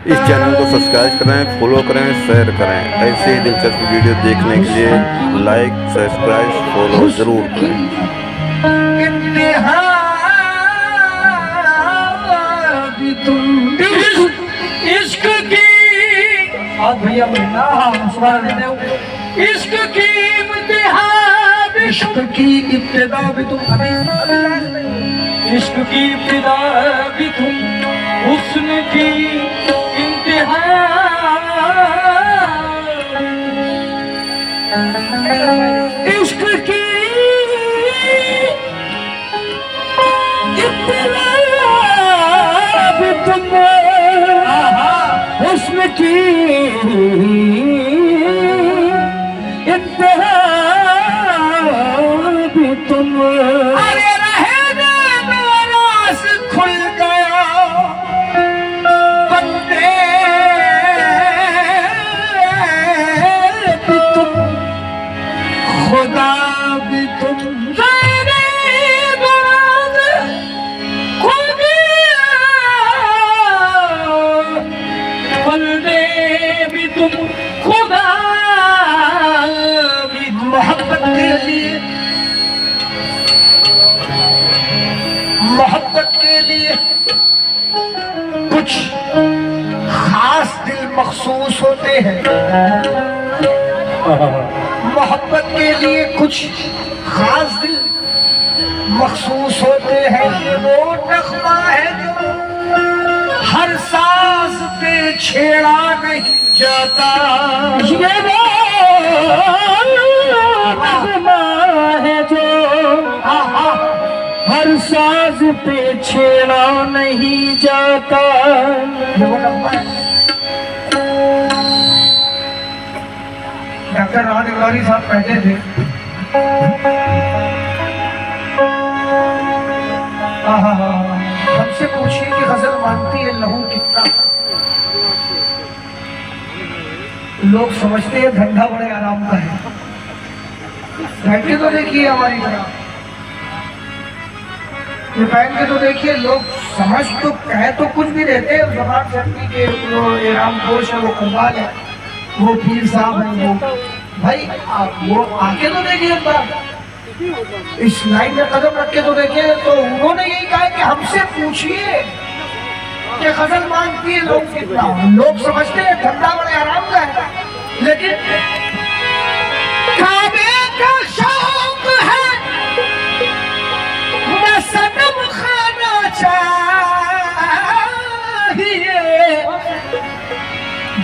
इस चैनल को सब्सक्राइब करें, फॉलो करें, शेयर करें। ऐसे ही दिलचस्प वीडियो देखने के लिए लाइक, सब्सक्राइब, फॉलो ज़रूर करें। इश्क की भैया इश्क की इंतहा इश्क की इब्तिदा भी तुम इश्क की इब्तिदा भी तुम हुस्न की इंतहा इश्क की इब्तिदा भी तुम हुस्न की इंतहा भी तुम अरे रहने नाराज खुल गया बंदे भी तुम खुदा भी तुम खुदा भी मोहब्बत के लिए कुछ खास दिल मखसूस होते हैं। मोहब्बत के लिए कुछ खास दिल मखसूस होते हैं। ये वो नग़्मा है जो हर साज पे छेड़ा नहीं जाता। ये वो नग़्मा है जो हर साज पे छेड़ा नहीं जाता। डॉक्टर राहत इकबारी साहब कहते थे हमसे पूछिए कि गजल मानती है लहू कितना। लोग समझते हैं धंधा बड़े आराम का है। पहन के तो देखिए हमारी तरह ये पहन के तो देखिए। लोग समझ तो कह तो कुछ भी देते हैं। जबान शक्ति के वो राम घोष है, वो कव्वाल है, वो पीर साहब है, वो भाई आप वो आके तो देखिए एक बार इस लाइन में कदम रख के तो देखिए। तो उन्होंने यही कहा कि हमसे पूछिए कि गजल मांगती है लोग कितना। लोग समझते हैं धंधा बड़े आराम का है, लेकिन काबे का शौक है न सनम खाना चाहिए,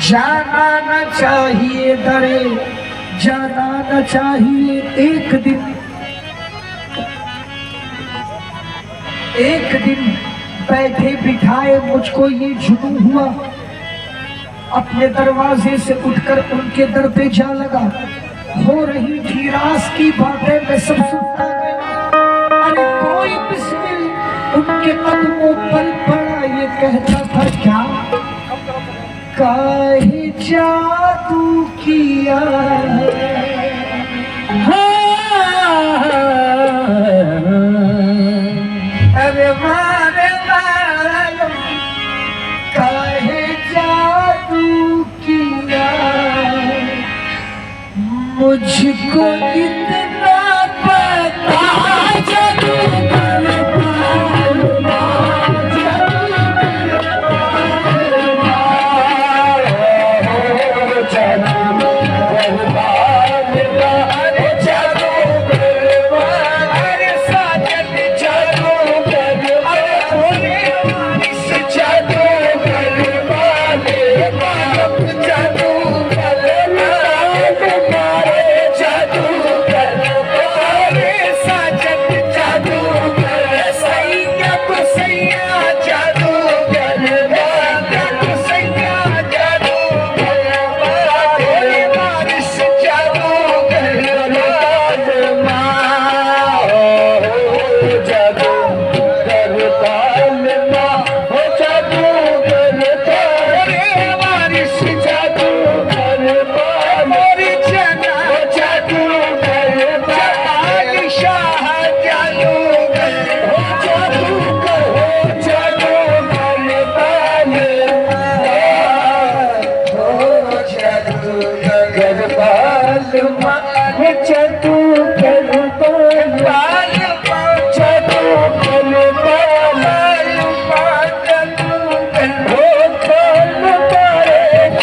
जाना न चाहिए दरे जाना न चाहिए। एक दिन बैठे बिठाए मुझको ये जुनून हुआ, अपने दरवाजे से उठकर उनके दर पे जा लगा। हो रही थी रास की बातें मैं सब सुनता गया। अरे कोई बिस्मिल उनके कदमों पर पड़ा, ये कहता था क्या काहे जादू किया। अरे मारे मारे काहे जादू किया, मुझको इतना पता जादू जादू कर बाल जादू कर बाल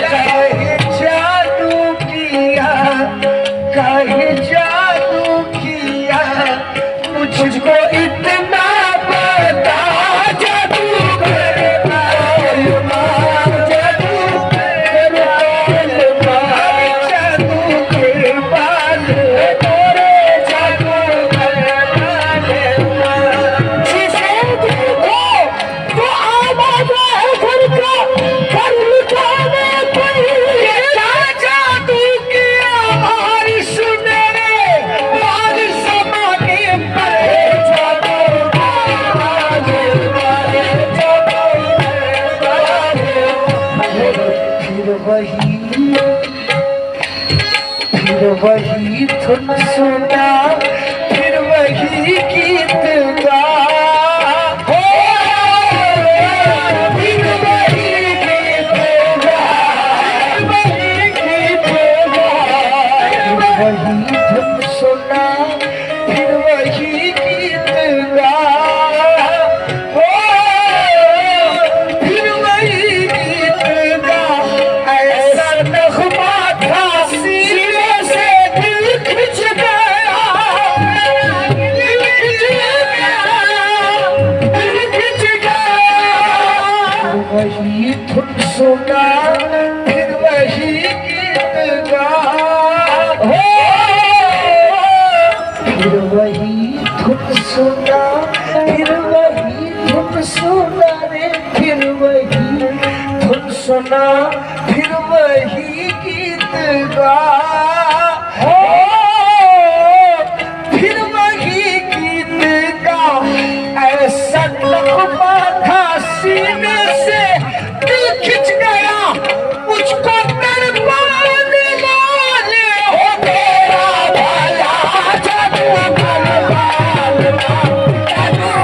काहे जादू किया काहे जादू किया मुझको इतना पता जादू कर बाल जादू कर बाल जादू कर बाल तोरे जादू कर बाल जिसे देखो तो आवाज है घर का कर लुटाने पड़ी क्या जादू किया बारिश मेरे बारिश समाने पर जादू फिर वही धुन सुना फिर वही गीत गा हो फिर वही गीत गा वही गीत गा वही धुन सुना फिर वही गीत गा हो फिर वही गीत गा ऐसा नगमा था सीने से दिल खिंच गया दिल खिंच गया दिल खिंच गया वही धुन सुना फिर वही गीत गा हो फिर वही धुन सुना फिर वही धुन सुना रे फिर वही धुन सुना फिर वही गीत गा हो फिर वही गीत गा ऐसा नगमा था सीने से दिल खिंच गया मुझको दरबाने वाले हो तेरा भला जादू कर बाल जादू कर बाल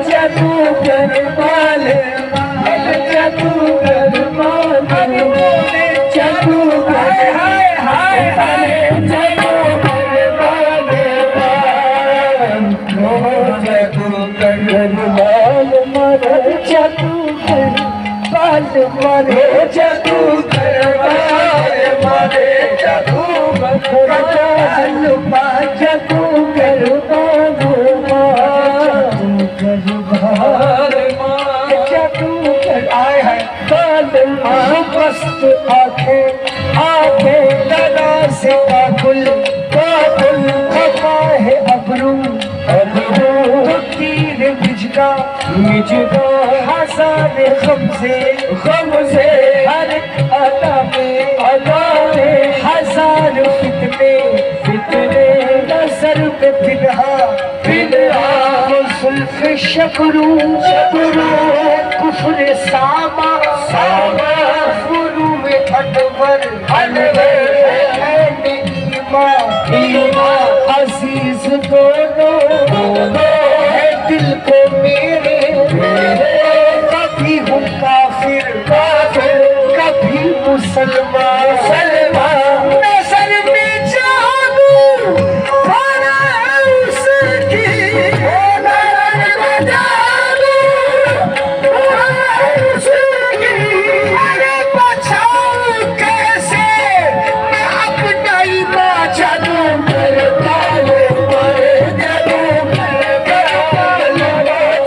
जादू कर बाल जादू कर बाल जादू कर हाय हाय हाय जादू कर बाल जादू कर बाल मारे जादू कर बाल मारे जादू कर बाल मारे जादू कर जादू कर बाल जादू कर आए हैं बाल मस्त आंखें आंखें लगा से काकुल काकुल खफा है अबरू अबरू तो तीर मिजगा मिजगा हसन गम से हर अदा में हजार फितने फितने नजर पे फिलहा फिलहा जुल्फ शकरू शकरू कुफर सामा सामा फुरू में अनवर अनवर ईमा ईमा अजीज दोनों दोनों है दिल को मेरे मेरे कभी हूँ काफिर काफिर कभी मुसलमान मुसलमान नजर में जादू भरा उसकी अरे बचाओ कैसे मैं अपना ही जादू कर बाल जादू कर बाल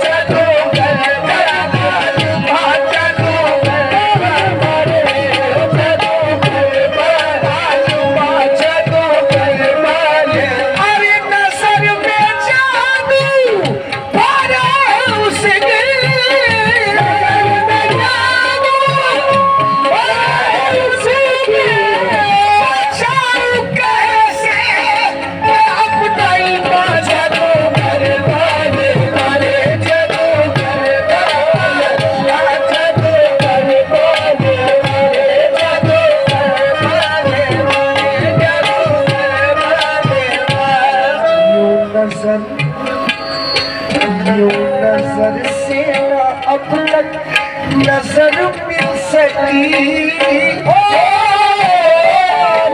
जादू कर बाल जादू कर बाल जादू अब तक नजर मिल सकी, ओ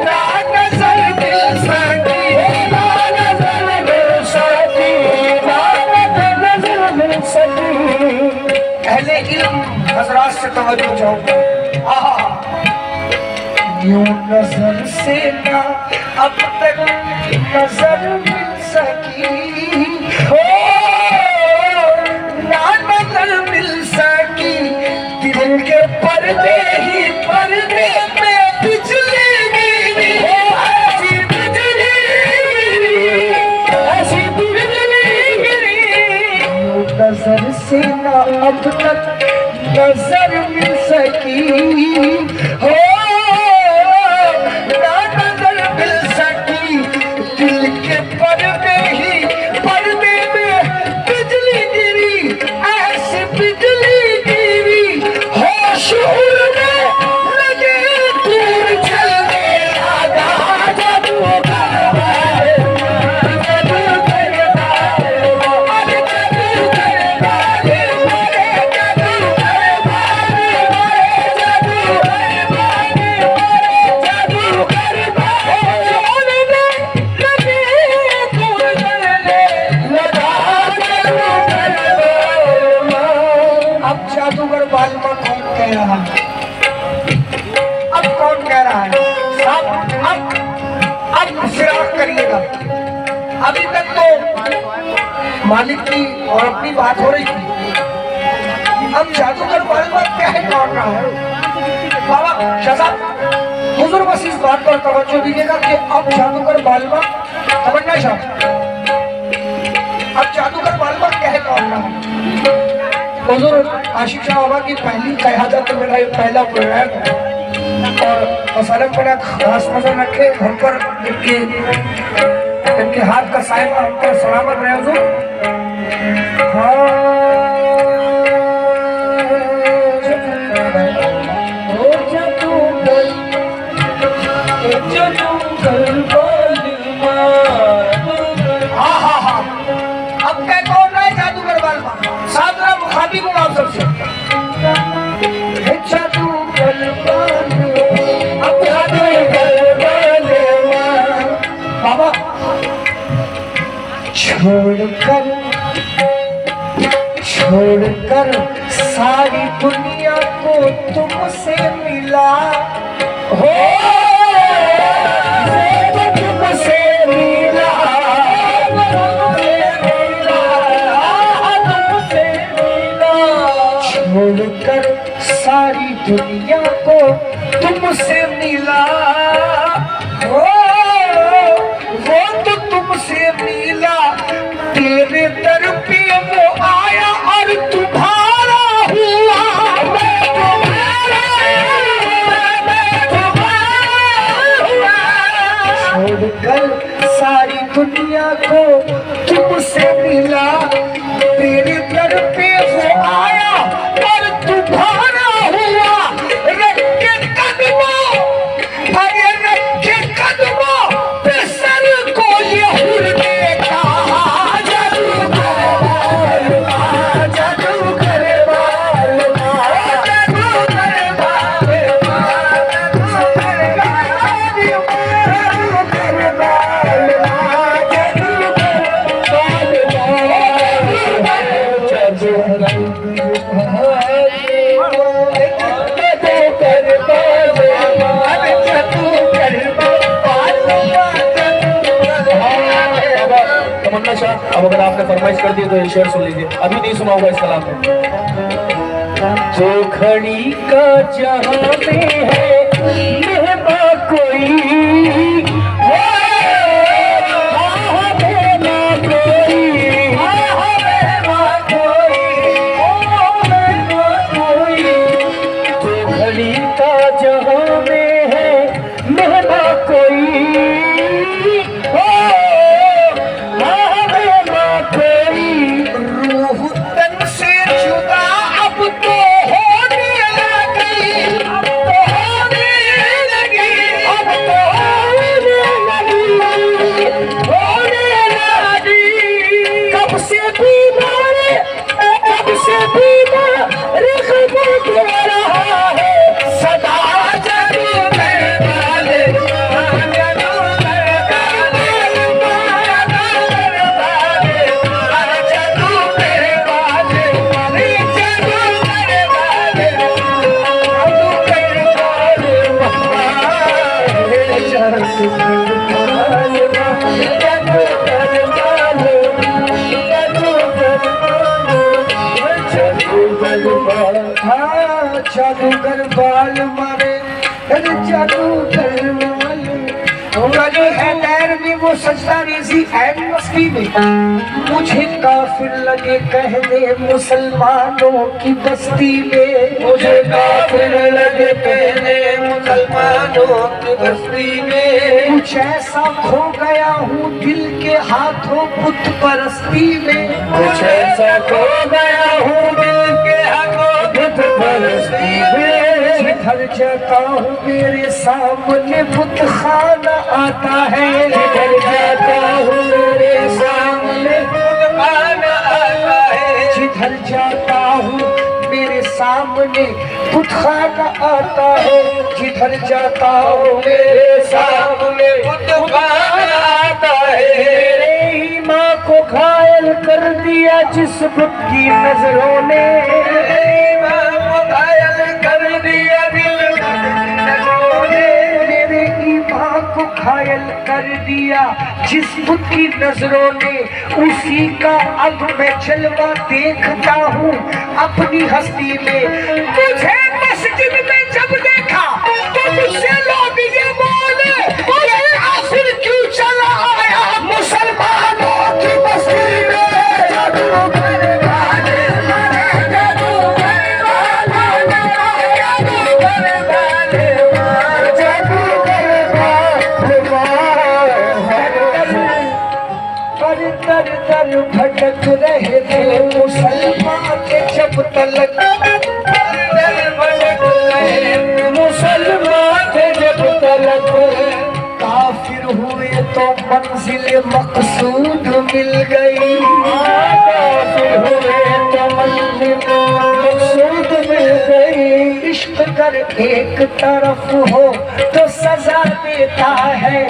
ना नजर मिल सकी, ना नजर मिल सकी, ना नजर मिल सकी। अहले इल्म हजरात से तवज्जो चाहूंगा। यूं नजर से ना अब तक नजर मिल सकी, हो ना नजर मिल सकी, दिल के पर्दे ही पर्दे में बिजली गिरी, ऐसी बिजली गिरी, ऐसी बिजली गिरी। यूं नजर से ना अब तक नजर मिल सकी, हो ना नजर मिल सकी, दिल के पर्दे ही पर्दे में बिजली गिरी, ऐसी बिजली गिरी, हो शूर में लगे दूर चलने लगा, जादू करवाए, जादू करवाए, अरे जादू करवाए, अरे जादू करवाए, अरे जादू करवाए, जादू करवाए, शूर में लगे दूर चलने लगा, जादू करवाए। अब जादूगर बालमा कौन कह रहा है? अब कौन कह रहा है? अब फिराक करिएगा। अभी तक तो मालिक की और अपनी बात हो रही थी, अब जादूगर बालमा कह कौन रहा है? बाबा शहजाद हुजूर बस इस बात पर तवज्जो दीजिएगा कि अब जादूगर बालमा, तमन्ना शाह, अब जादूगर बालमा कह कौन रहा है? हुजूर आशिक शाह बाबा की पहली क़यादत में मेरा ये पहला प्रोग्राम है और मसलन मेरा खास नजर रखे घर पर इनके हाथ का साहिब हम पर सलामत रहे हुजूर। हाँ, अब क्या कौन रहा है जादूगर बालमा? साथ जरा मुखातिब हूँ आप सबसे। जादूगर बालमा, अब जादूगर बालमा, बाबा छोड़कर सारी दुनिया को तुमसे मिला, हो तुमसे मिला, छोड़कर सारी दुनिया को तुमसे मिला, हो वो तो तुमसे मिला, तेरे दर पे वो आया और तुम्हारा हुआ, मैं तुम्हारा हुआ। छोड़कर सारी दुनिया को तुमसे मिला, तेरे दर पे वो आया और तुम्हारा हुआ। रखे कदमों, अरे रखे कदमों पे सर को ये हुर देखा, जादू करवाए, जादू करवाए, जादू करवाए, तमन्ना शाह, अब अगर आपने फरमाइश कर दी तो ये शेर सुन लीजिए, अभी नहीं सुना होगा इस कलाम में। जो खड़ी का जहां में है मेहमा कोई, घड़ी का जहां में है मेहमा कोई, रूह तन से जुदा अब तो होने लगी, अब तो होने बालन हाँ जादूगर बाल मारे, अरे जादूगर बाल लगे है पैर में वो सजदा रेजी है मस्ती में, मुझे काफिर लगे कहने मुसलमानों की बस्ती में, मुझे काफिर लगे कहने मुसलमानों की बस्ती में, कुछ ऐसा खो गया हूँ दिल के हाथों बुत परस्ती में, कुछ ऐसा खो गया हूँ दिल के हाथों बुत परस्ती में, जिधर जाता हूँ मेरे सामने बुत खाना आता है, जिधर जाता हूँ मेरे सामने बुत खाना आता है, जिधर जाता हूँ मेरे सामने बुत खाना आता है, जिधर जाता हूँ मेरे सामने बुत खाना आता है। मेरे ही माँ को घायल कर दिया जिस बुत की नजरों ने, घायल कर दिया मेरे ईमान को घायल कर दिया जिस बुत की नजरों ने, उसी का अब मैं जलवा देखता हूँ अपनी हस्ती में। मुझे मस्जिद में जब देखा तो मुझसे लोग ये बोले, ये आखिर क्यों चला आया मुसलमानों की बस्ती में। दर दर भटक रहे थे मुसलमान के जब तलक, मुसलमान थे जब तलक, काफिर हुए तो मंजिल मकसूद मिल गई, काफिर हुए तो मंजिल मकसूद मिल गई। इश्क कर एक तरफ हो तो सजा देता है,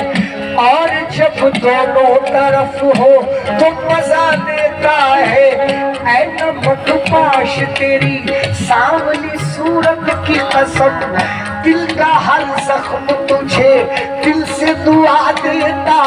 और जब दोनों तरफ हो तो मजा देता है। ऐ नमक पाश तेरी सावली सूरत की कसम, दिल का हर जख्म तुझे दिल से दुआ देता